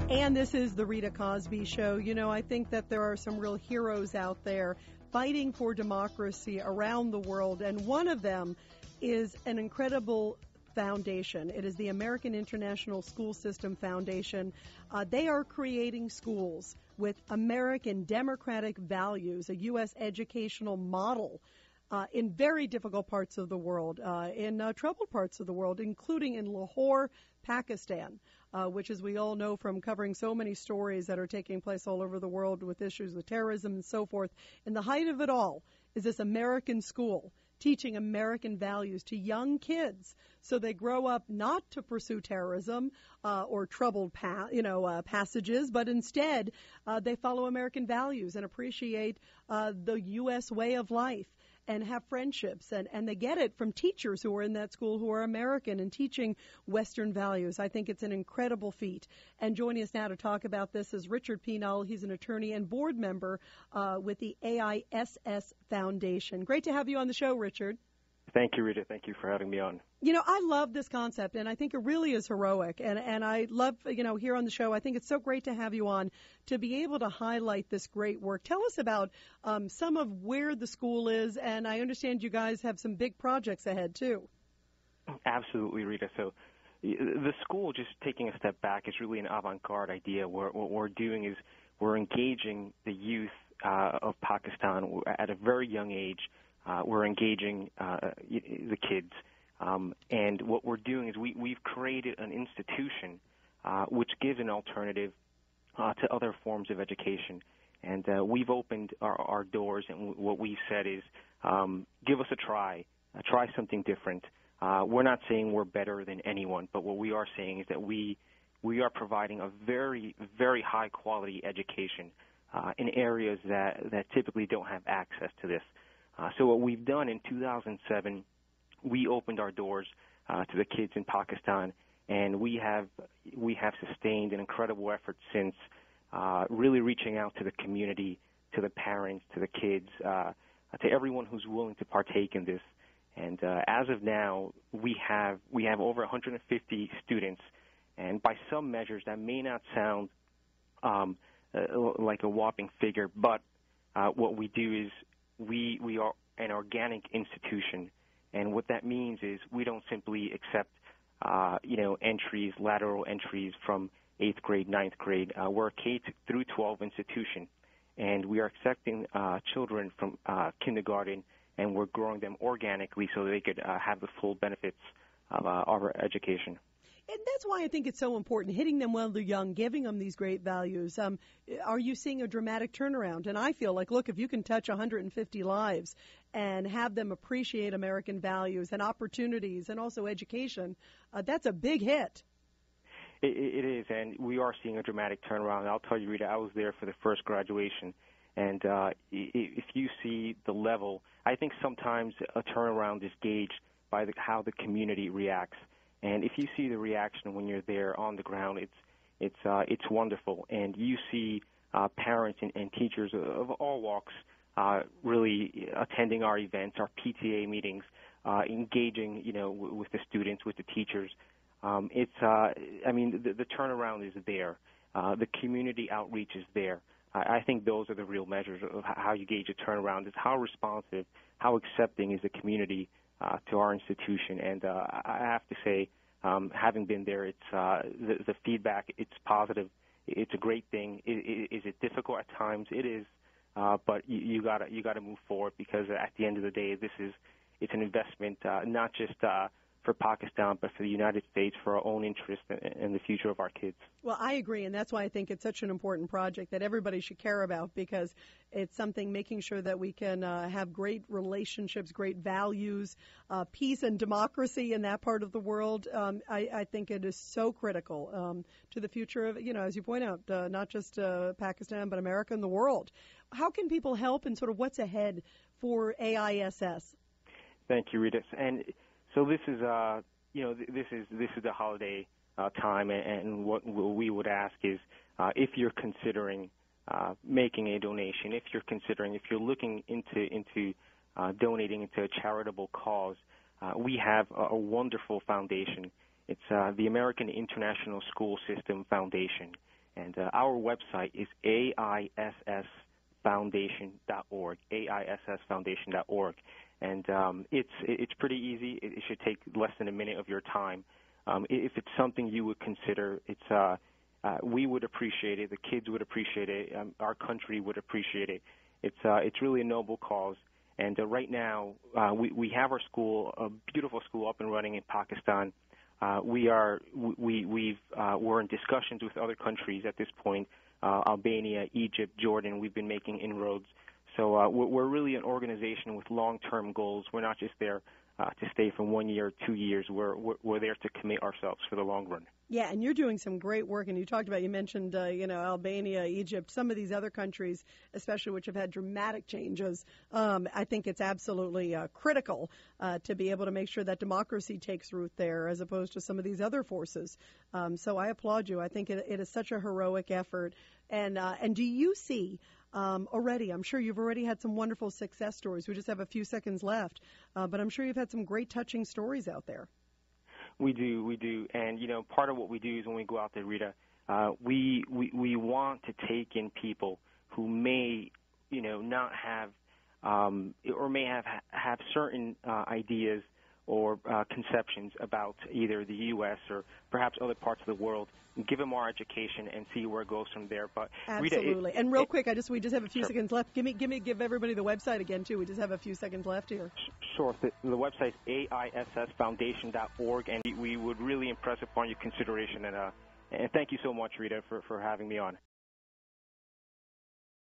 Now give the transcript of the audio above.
And this is the Rita Cosby Show. You know, I think that there are some real heroes out there fighting for democracy around the world, and one of them is an incredible foundation. It is the American International School System Foundation. They are creating schools with American democratic values, a U.S. educational model in very difficult parts of the world, in troubled parts of the world, including in Lahore, Pakistan, which, as we all know from covering so many stories that are taking place all over the world with issues with terrorism and so forth. And the height of it all is this American school teaching American values to young kids so they grow up not to pursue terrorism or troubled passages, but instead they follow American values and appreciate the U.S. way of life and have friendships, and they get it from teachers who are in that school who are American and teaching Western values. I think it's an incredible feat. And joining us now to talk about this is Richard Pinal. He's an attorney and board member with the AISS Foundation. Great to have you on the show, Richard. Thank you, Rita. Thank you for having me on. You know, I love this concept, and I think it really is heroic. And I love, here on the show, I think it's so great to have you on to be able to highlight this great work. Tell us about some of where the school is, and I understand you guys have some big projects ahead, too. Absolutely, Rita. So the school, just taking a step back, is really an avant-garde idea. What we're doing is we're engaging the youth of Pakistan at a very young age. We're engaging the kids. And what we're doing is we've created an institution which gives an alternative to other forms of education. And we've opened our doors, and what we've said is give us a try something different. We're not saying we're better than anyone, but what we are saying is that we are providing a very, very high-quality education in areas that typically don't have access to this. So what we've done in 2007, we opened our doors to the kids in Pakistan, and we have sustained an incredible effort since, really reaching out to the community, to the parents, to the kids, to everyone who's willing to partake in this. And as of now, we have over 150 students, and by some measures that may not sound like a whopping figure, but what we do is we are an organic institution, and what that means is we don't simply accept, entries, lateral entries from 8th grade, 9th grade. We're a K through 12 institution, and we are accepting children from kindergarten, and we're growing them organically so they could have the full benefits of our education. And that's why I think it's so important, hitting them while they're young, giving them these great values. Are you seeing a dramatic turnaround? And I feel like, look, if you can touch 150 lives and have them appreciate American values and opportunities and also education, that's a big hit. It is, and we are seeing a dramatic turnaround. I'll tell you, Rita, I was there for the first graduation, and if you see the level, I think sometimes a turnaround is gauged by how the community reacts. And if you see the reaction when you're there on the ground, it's wonderful. And you see parents and teachers of all walks really attending our events, our PTA meetings, engaging, with the students, with the teachers. The turnaround is there. The community outreach is there. I think those are the real measures of how you gauge a turnaround, is how responsive, how accepting is the community to our institution. And I have to say, having been there, it's the feedback, it's positive. It's a great thing. Is it difficult at times? It is, but you gotta move forward, because at the end of the day, it's an investment, not just for Pakistan, but for the United States, for our own interest and the future of our kids. Well, I agree, and that's why I think it's such an important project that everybody should care about, because it's something making sure that we can have great relationships, great values, peace and democracy in that part of the world. I think it is so critical to the future of, as you point out, not just Pakistan, but America and the world. How can people help, and sort of what's ahead for AISS? Thank you, Rita. And so this is, this is the holiday time, and what we would ask is, if you're considering making a donation, if you're looking into donating into a charitable cause, we have a wonderful foundation. It's the American International School System Foundation, And our website is AISSfoundation.org, AISSfoundation.org. And it's pretty easy. It should take less than a minute of your time. If it's something you would consider, we would appreciate it. The kids would appreciate it. Our country would appreciate it. It's really a noble cause. And right now, we have our school, a beautiful school, up and running in Pakistan. We're in discussions with other countries at this point, Albania, Egypt, Jordan. We've been making inroads. So we're really an organization with long-term goals. We're not just there to stay for 1 year, 2 years. We're there to commit ourselves for the long run. Yeah, and you're doing some great work. And you mentioned, Albania, Egypt, some of these other countries, especially which have had dramatic changes. I think it's absolutely critical to be able to make sure that democracy takes root there, as opposed to some of these other forces. So I applaud you. I think it is such a heroic effort. And do you see? Already, I'm sure you've already had some wonderful success stories. We just have a few seconds left, but I'm sure you've had some great touching stories out there. We do. And, part of what we do is when we go out there, Rita, we want to take in people who may, not have or may have certain ideas or conceptions about either the U.S. or perhaps other parts of the world, and give them our education and see where it goes from there. But absolutely. And real quick, we just have a few seconds left. Give everybody the website again too. We just have a few seconds left here. Sure. The website is AISSfoundation.org, and we would really impress upon your consideration. And thank you so much, Rita, for having me on.